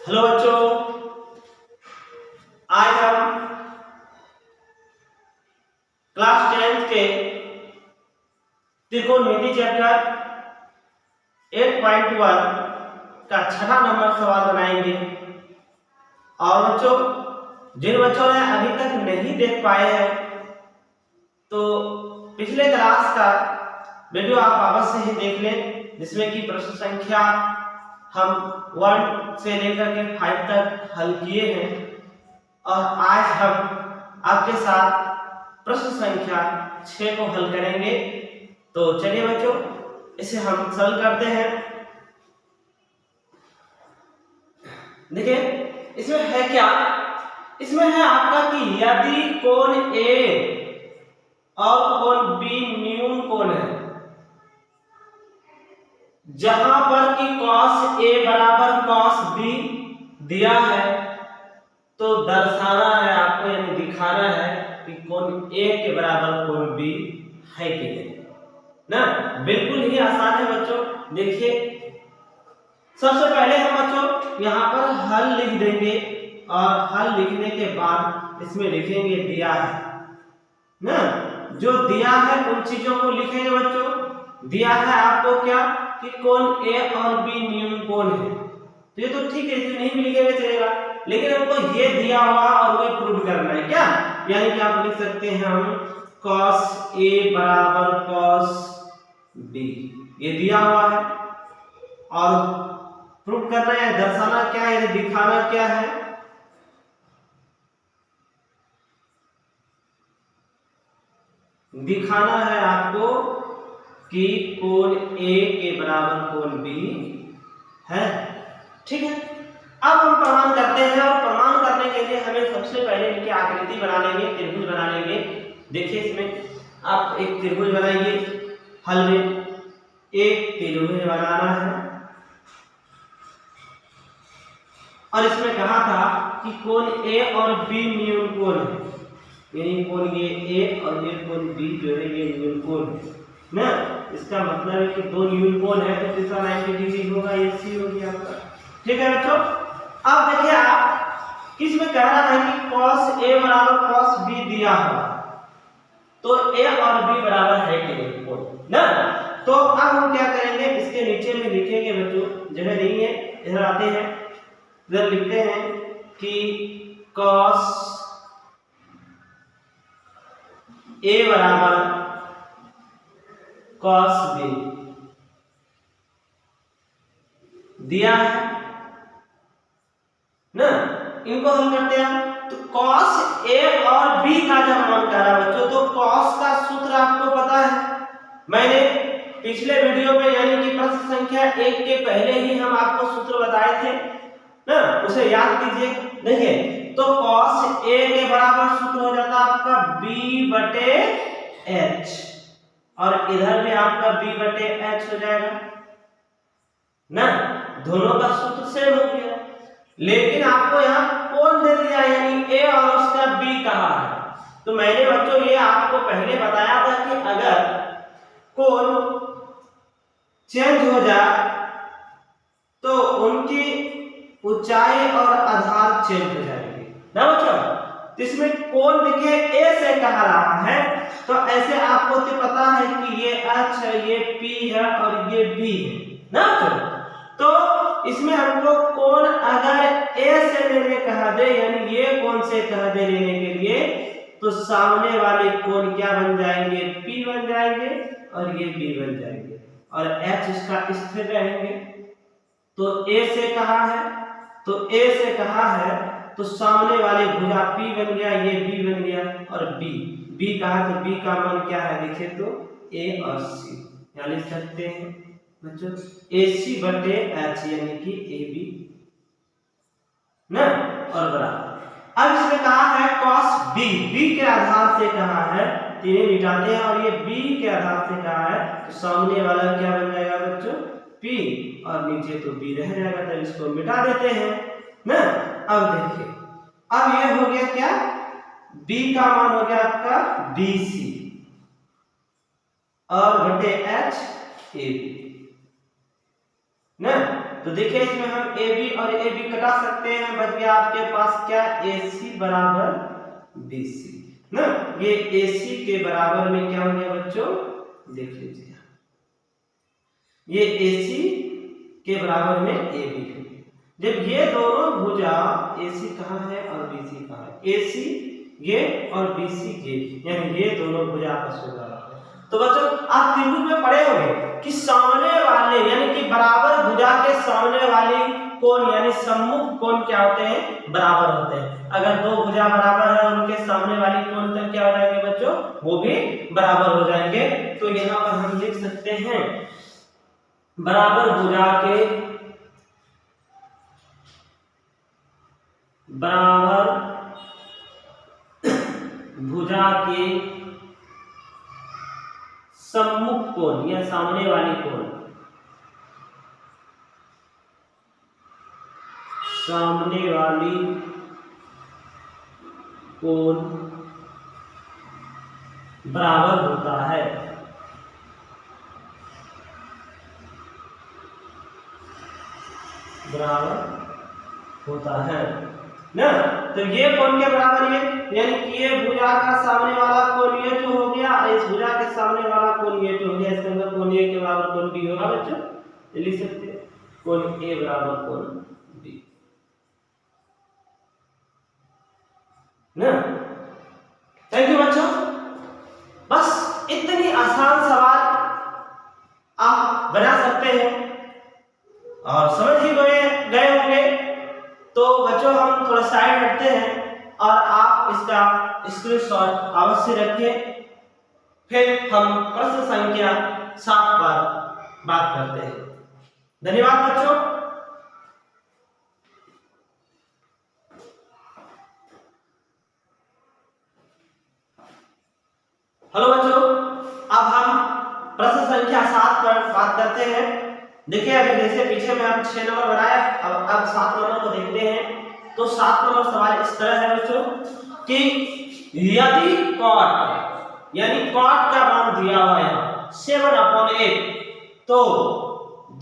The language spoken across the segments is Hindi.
हेलो बच्चों, आज हम क्लास 10th के त्रिकोणमिति चैप्टर 8.1 का छठा नंबर सवाल बनाएंगे। और बच्चों, जिन बच्चों ने अभी तक नहीं देख पाए हैं तो पिछले क्लास का वीडियो आप अवश्य ही देख लें, जिसमें कि प्रश्न संख्या हम 1 से लेकर के 5 तक हल किए हैं। और आज हम आपके साथ प्रश्न संख्या 6 को हल करेंगे। तो चलिए बच्चों, इसे हम सरल करते हैं। देखिए, इसमें है क्या? इसमें है आपका कि यदि कोण ए और कोण बी न्यून कोण है, जहां पर कि cos A बराबर cos B दिया है, तो दर्शाना है आपको, यानी दिखाना है कि कोण A के बराबर कोण B है कि नहीं ना। बिल्कुल ही आसान है बच्चों। देखिए, सबसे पहले हम बच्चों यहाँ पर हल लिख देंगे और हल लिखने के बाद इसमें लिखेंगे दिया है ना। जो दिया है उन चीजों को लिखेंगे बच्चों। दिया है आपको क्या कि कोण A और B न्यून कोण है, तो ये तो ठीक है, इसे नहीं भी लिखेंगे चलेगा, लेकिन हमको ये दिया हुआ और वो प्रूव करना है क्या। यानी कि आप लिख सकते हैं हम cos A बराबर cos B, ये दिया हुआ है और प्रूव करना है, दर्शाना क्या है, दिखाना क्या है। दिखाना है आपको कि कोण A के बराबर कोण B है। ठीक है, अब हम प्रमाण करते हैं और प्रमाण करने के लिए हमें सबसे पहले इनकी आकृति बना लेंगे, त्रिभुज बना लेंगे। देखिए, इसमें आप एक त्रिभुज बनाइए। हल में एक त्रिभुज बनाना है और इसमें कहा था कि कोण A और B न्यून कोण है, यानी कोण ये A और ये कोण B जो है ये न्यून कोण है ना। इसका मतलब है कि दो न्यून कोण है तो तीसरा 90 डिग्री होगा, ये C हो गया आपका। ठीक है बच्चों, अब देखिए आप किस में कह रहा है कि cos A बराबर cos B दिया हुआ, तो A और B बराबर है कि नहीं कोण ना। तो अब हम क्या करेंगे, इसके नीचे में लिखेंगे बच्चों, जगह नहीं है, इधर आते हैं, इधर लिखते हैं कि cos A बराबर cos B दिया है ना। इनको हल करते हैं। तो cos A और B का जब मान कह रहा है बच्चों, तो cos का सूत्र आपको पता है, मैंने पिछले वीडियो में यानी कि प्रश्न संख्या 1 के पहले ही हम आपको सूत्र बताए थे ना, उसे याद कीजिए। देखिए, तो cos A के बराबर सूत्र हो जाता है आपका B बटे H, और इधर भी आपका B बटे H हो जाएगा ना। दोनों का सूत्र सेम हो गया, लेकिन आपको यहाँ कोण दे दिया, यानी A और उसका B कहा है। तो मैंने बच्चों ये आपको पहले बताया था कि अगर कोण चेंज हो जाए तो उनकी ऊंचाई और आधार चेंज हो जाएंगे ना बच्चों। इसमें कोण देखिए A से कहा रहा है, तो ऐसे आपको तो पता है कि ये H है, ये P है और ये B है ना बच्चों। तो इसमें हमको कोण अगर A से लेने कहा दे, यानी ये कोण से कहा दे लेने के लिए, तो सामने वाले कोण क्या बन जाएंगे, P बन जाएंगे और ये B बन जाएंगे, और H इसका स्थिर रहेंगे। तो A से कहा है, तो A से कहा है, तो सामने वाले भुजा P बन गया, ये B बन गया, और B कहा तो B का मान क्या है, देखिए तो A और C, यहाँ लिख सकते हैं बच्चों AC बटे H, यानी कि AB ना, और बराबर। अब इसमें कहा है cos B के आधार से कहा है, तीन मिटाते हैं, और ये B के आधार से कहा है, तो सामने वाला क्या बन जाएगा बच्चों, P, और नीचे तो B रह जाएगा, तो इसको मिटा देते हैं ना। अब देखिए, अब ये हो गया क्या, B का मान हो गया आपका BC और बटे H AB ना। तो देखिए इसमें हम ए बी और ए बी कटा सकते हैं, बच गया आपके पास क्या, ए सी बराबर बी सी ना। ये ए सी के बराबर में क्या हो गया बच्चों, देख लीजिए, ये ए सी के बराबर में ए बी है। जब ये दोनों भुजा ए सी कहाँ है और बी सी कहाँ है, ए सी ये और बी सी ये, यानी ये दोनों भुजा आपस में बराबर है। तो बच्चों आप त्रिभुज में पढ़े होंगे कि सामने वाले यानी कि बराबर भुजा के सामने वाली कोण यानी सम्मुख कोण क्या होते हैं, बराबर होते हैं। अगर दो भुजा बराबर है उनके सामने वाली कोण तक क्या हो जाएंगे बच्चों, वो भी बराबर हो जाएंगे। तो यहाँ पर हम लिख सकते हैं बराबर भुजा के सम्मुख कोण या सामने वाली कोण, सामने वाली कोण बराबर होता है, बराबर होता है ना। तो ये कोण के बराबर है, यानी कि ये भुजा का सामने वाला कोण ये जो हो गया, इस भुजा के सामने वाला कोण ये जो हो गया, इसके अंदर कोण ए के बराबर कोण बी होगा बच्चों, ये लिख सकते हैं कोण ए बराबर कोण बी ना। थैंक यू बच्चों, बस इतनी आसान सवाल आप बना सकते हैं और समझ ही गए होंगे। तो बच्चों हम थोड़ा साइड हटते हैं और आप इसका स्क्रीनशॉट अवश्य रखें, फिर हम प्रश्न संख्या 7 पर बात करते हैं। धन्यवाद बच्चों। हेलो बच्चों, अब हम प्रश्न संख्या 7 पर बात करते हैं। देखिए अभी जैसे पीछे में हम 6 नंबर बनाया, अब 7 नंबर को देखते हैं। तो 7 नंबर सवाल इस तरह है बच्चों कि यदि कॉट यानी कॉट का मान दिया हुआ है 7/8, तो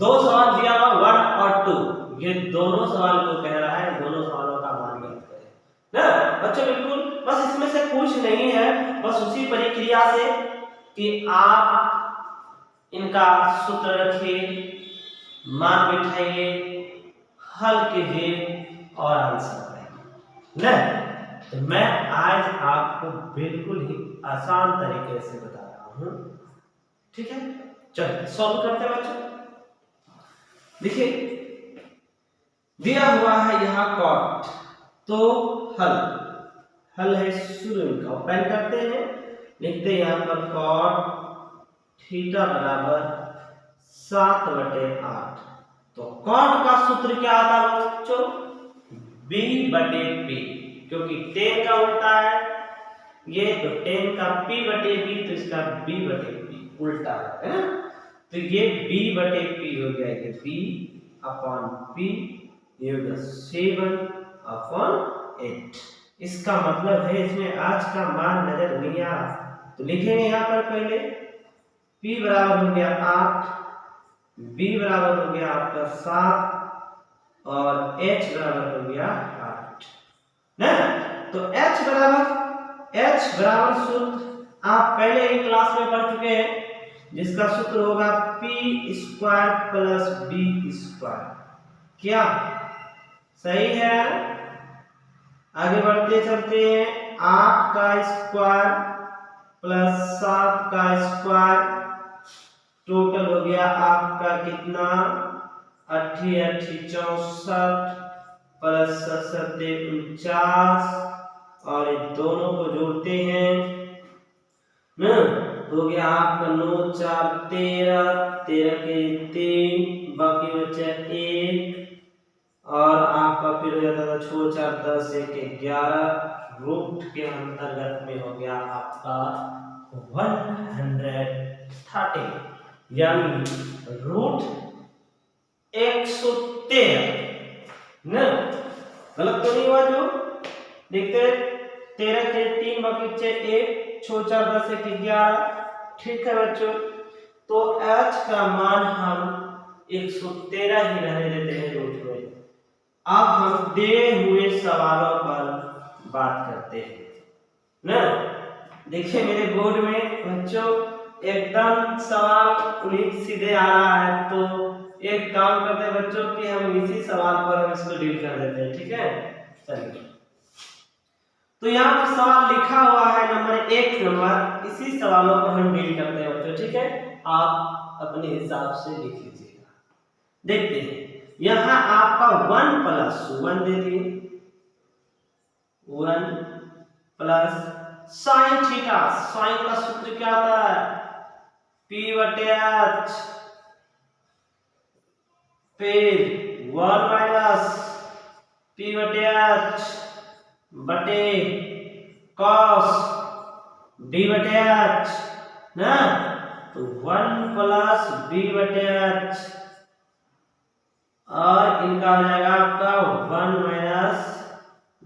दो सवाल दिया हुआ 1 और 2, ये दोनों सवाल को कह रहा है, दोनों सवालों का मान ज्ञात करें ना बच्चों। बिल्कुल बस इसमें से कुछ नहीं है, बस उसी प्रक्रिया से कि आप इनका सूत्र रखिए, मान बिठाइए, हल कीजिए और आंसर करेंगे ना। तो मैं आज आपको बिल्कुल ही आसान तरीके से बता रहा हूं, ठीक है। चलिए सॉल्व करते हैं बच्चों। देखिए दिया हुआ है यहाँ कॉट, तो हल है शुरू का ओपन करते हैं, लिखते हैं यहाँ पर कॉट थीटा बराबर 7/8। तो कॉट का सूत्र क्या आता है बच्चों, b/p, क्योंकि tan का उल्टा है ये, तो tan का p/b, तो इसका b/p उल्टा है ना। तो ये b/p हो गया, ये b/p, ये हो गया 7/8। इसका मतलब है इसमें आज का मान नजर नहीं आ रहा, तो लिखेंगे यहाँ पर पहले p बराबर हो गया 8, b बराबर हो गया आपका 7 और h बराबर हो गया 8 ना। तो h बराबर सूत्र आप पहले ही क्लास में पढ़ चुके हैं, जिसका सूत्र होगा p² + b²। क्या सही है? आगे बढ़ते चलते हैं। 8 का स्क्वायर प्लस 7 का स्क्वायर, टोटल हो गया आपका कितना, 8 × 8 = 64 प्लस 7 × 49, और इन दोनों को जोड़ते हैं ना, हो गया आपका 9 × 4 = 13, 13 के 3, बाकी बचा 1, और आपका फिर हो जाता था 6 × 4 = 10, 1 = 11, रूट के अंतर्गत में हो गया आपका 130, यानी √113 ना। गलत तो नहीं हुआ जो देखते, 13 के 3, बाकी बचे 1, 6 × 4 = 10, 1 = 11। ठीक है बच्चों, तो h का मान हम 113 ही रहने देते हैं रूट में। अब हम दिए हुए सवालों पर बात करते हैं ना। देखिए मेरे बोर्ड में बच्चों एकदम सवाल उन्हीं सीधे आ रहा है, तो एक काम करते हैं बच्चों कि हम इसी सवाल पर हम इसको डील कर देते हैं, ठीक है। चलिए, तो यहाँ पर सवाल लिखा हुआ है नंबर 1 नंबर, इसी सवालों पर हम डील करते हैं बच्चों, ठीक है। आप अपने हिसाब से लिख लीजिएगा। देखते हैं, यहाँ आपका 1 + 1 दे दिए, 1 + sin थीटा, साइन का सूत्र क्या आता है, P/H, फिर 1 - P/H बटे cos B/H ना, तो 1 + B/H और इनका हो जाएगा आपका 1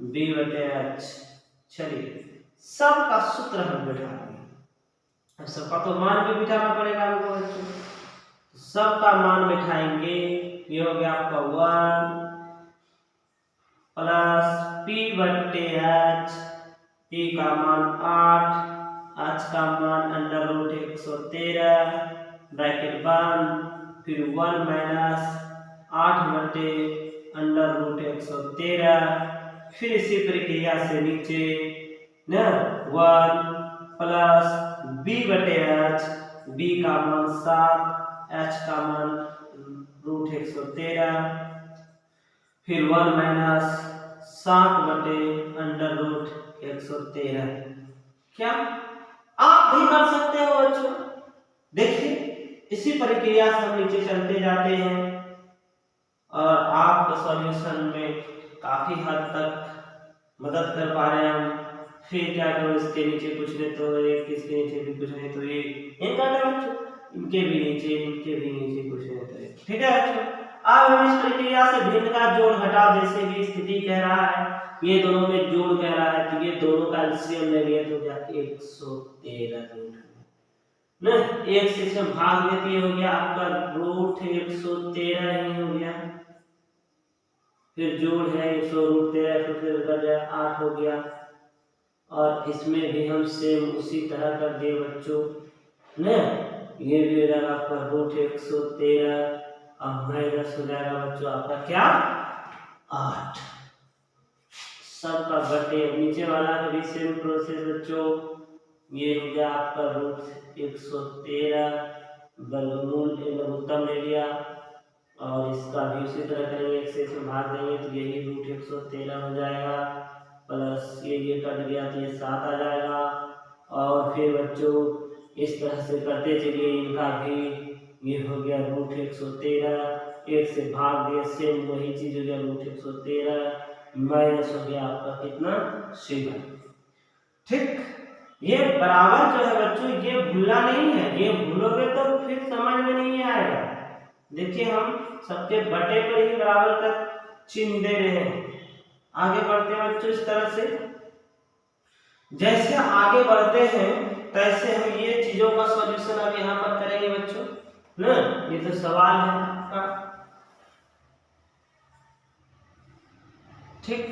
- B/H। चलिए, सबका सूत्र हम बैठा देंगे, अब सबका तो मान भी बिठाना पड़ेगा हमको बच्चों, सबका मान बिठाएंगे। ये हो गया आपका 1 + P/H, P का मान 8, H का मान √113 ब्रैकेट बंद, फिर 1 - 8 बटे √113, फिर इसी प्रक्रिया से नीचे ना 1 + B/H, B का मान 7, H का मान √113, फिर 1 - 7 बटे √113। क्या आप भी कर सकते हो बच्चों? देखिए इसी प्रक्रिया से हम नीचे चलते जाते हैं और आपके सॉल्यूशन में काफी हद तक मदद कर पा रहे हैं हम। फिर क्या करो, इसके नीचे कुछ नहीं तो एक, इसके नीचे भी कुछ नहीं तो एक, इनके भी नीचे, इनके भी नीचे कुछ नहीं तो एक, ठीक है बच्चों। अब हम इस प्रक्रिया से भिन्न का जोड़ घटाव जैसे भी स्थिति कह रहा है, ये दोनों में जोड़ कह रहा है, तो ये दोनों का एलसीएम ले लिए तो जाके 113 रूट ना, एक से इसमें भाग देती हो गया आपका √113 ही हो गया, फिर जोड़ है 100√13 फिर उधर जाए 8 हो गया, और इसमें भी हम सेम उसी तरह कर दिए बच्चों ना, ये भी हो जाएगा आपका √113 और माइनस हो जाएगा बच्चों आपका क्या 8, सबका बटे नीचे वाला का भी सेम प्रोसेस बच्चों, ये हो गया आपका √113 वर्गमूल लघुत्तम ले लिया, और इसका भी उसी तरह करेंगे, एक से इसमें भाग देंगे तो यही √113 हो जाएगा, प्लस ये कट गया तो ये 7 आ जाएगा, और फिर बच्चों इस तरह से करते चलिए, इनका भी ये हो गया √113, एक से भाग दिया सेम वही चीज हो गया √113 माइनस हो गया आपका कितना 7, ठीक। ये बराबर जो है बच्चों ये भूलना नहीं है, ये भूलोगे तो फिर समझ में नहीं आएगा। देखिए हम सबके बटे पर ही बराबर का चिन्ह दे रहे हैं। आगे बढ़ते हैं बच्चों इस तरह से, जैसे आगे बढ़ते हैं तैसे हम ये चीजों का सॉल्यूशन अब यहाँ पर करेंगे बच्चों ना। ये तो सवाल है आपका, ठीक।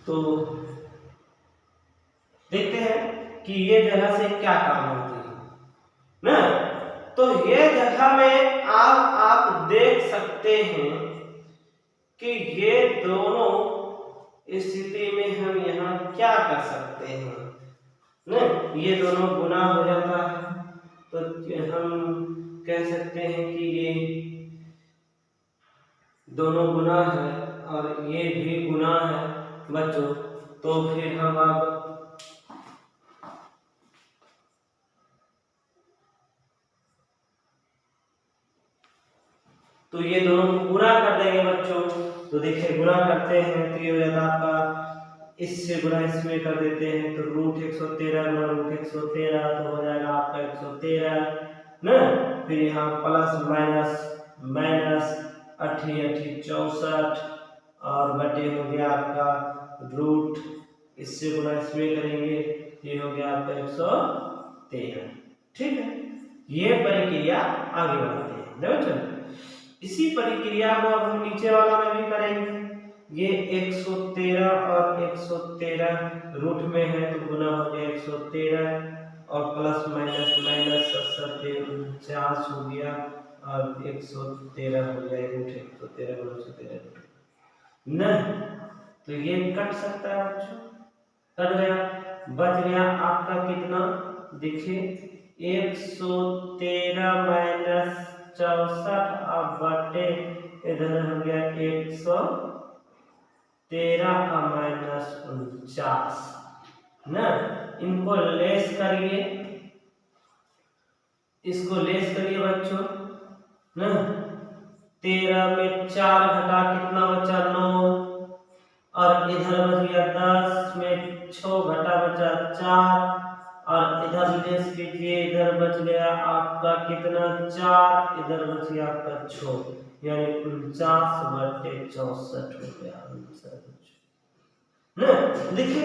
तो देखते हैं कि ये जगह से क्या काम होती है ना। तो ये जगह में आप देख सकते हैं कि ये दोनों स्थिति में हम यहाँ क्या कर सकते हैं ना, ये दोनों गुना हो जाता है, तो हम कह सकते हैं कि ये दोनों गुना है और ये भी गुना है बच्चों, तो फिर हम अब तो ये दोनों को गुणा कर देंगे बच्चों। तो देखिए गुणा करते हैं तो ये हो जाता है आपका, इससे गुणा इसमें कर देते हैं तो √113 गुणा √113 तो हो जाएगा आपका 113 ना, फिर यहाँ प्लस माइनस माइनस 8 64 और बटे हो गया आपका रूट, इससे गुणा इसमें करेंगे ये हो गया आपका 113, ठीक है। ये प्रक्रिया आगे बढ़ाते हैं। इसी प्रक्रिया को अब हम नीचे वाला में भी करेंगे। ये 113 और 113 रूट में है तो गुना हो गया 113 और प्लस माइनस माइनस 49 हो गया और 113 हो गया रूट 113 गुना 113 नहीं, तो ये कट सकता है बच्चों, कट गया, बच गया आपका कितना देखिए 113 माइनस 64 अब बटे इधर हो गया 113 माइनस 49 ना, इनको लेस करिए, इसको लेस करिए बच्चों ना, 13 में 4 घटा कितना बचा 9 और इधर बच गया 10 में 6 घटा बचा 4 और इधर लेस कीजिए, इधर बच गया आपका कितना 4, इधर बच गया आपका 6 यानी 49/64 हो गया आंसर ना। देखिए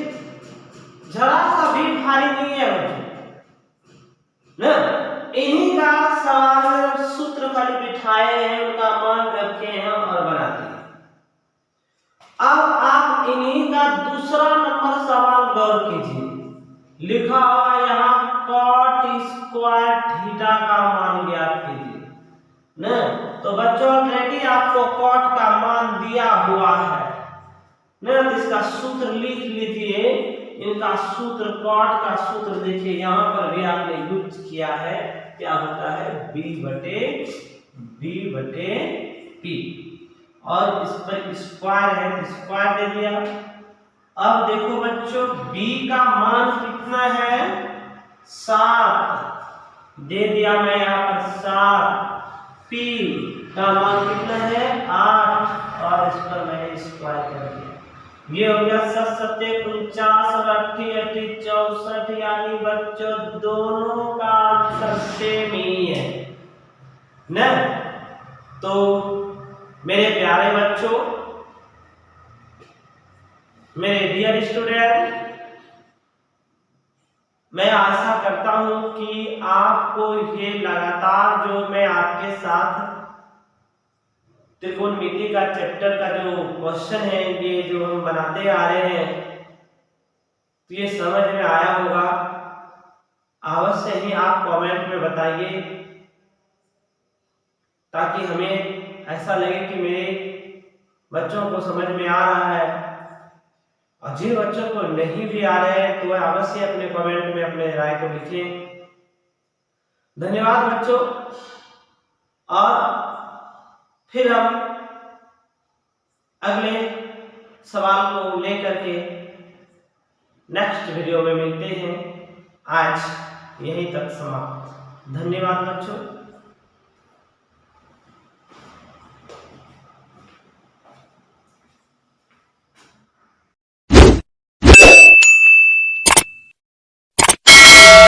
जरा सा भी भारी नहीं है बच्चों ना, इन्हीं का सवाल सूत्र खाली बिठाए हैं, उनका मान रखे हैं और बनाते हैं। अब आप इन्हीं का दूसरा नंबर सवाल गौर कीजिए, लिखा हुआ यहाँ cot स्क्वायर थीटा का मान ज्ञात कीजिए ना। तो बच्चों ऑलरेडी आपको cot का मान दिया हुआ है ना, तो इसका सूत्र लिख लीजिए, इनका सूत्र cot का सूत्र देखिए यहाँ पर भी आपने यूज किया है, क्या होता है b बटे p और इस पर स्क्वायर है तो स्क्वायर दे दिया। अब देखो बच्चों b का मान कितना है 7 दे दिया मैं यहाँ पर 7, p का मान कितना है 8 और इस पर मैंने स्क्वायर कर दिया, ये हो गया 7 7 49 और 8 8 64 यानी बच्चों दोनों का आंसर सेम ही है ना। तो मेरे प्यारे बच्चों, मेरे डियर स्टूडेंट, मैं आशा करता हूं कि आपको ये लगातार जो मैं आपके साथ त्रिकोणमिति का चैप्टर का जो क्वेश्चन है, ये जो हम बनाते आ रहे हैं, तो ये समझ में आया होगा। अवश्य ही आप कमेंट में बताइए ताकि हमें ऐसा लगे कि मेरे बच्चों को समझ में आ रहा है, और जिन बच्चों को नहीं भी आ रहे हैं तो वह अवश्य अपने कमेंट में अपने राय को लिखें। धन्यवाद बच्चों, और फिर हम अगले सवाल को लेकर के नेक्स्ट वीडियो में मिलते हैं। आज यहीं तक समाप्त। धन्यवाद बच्चों।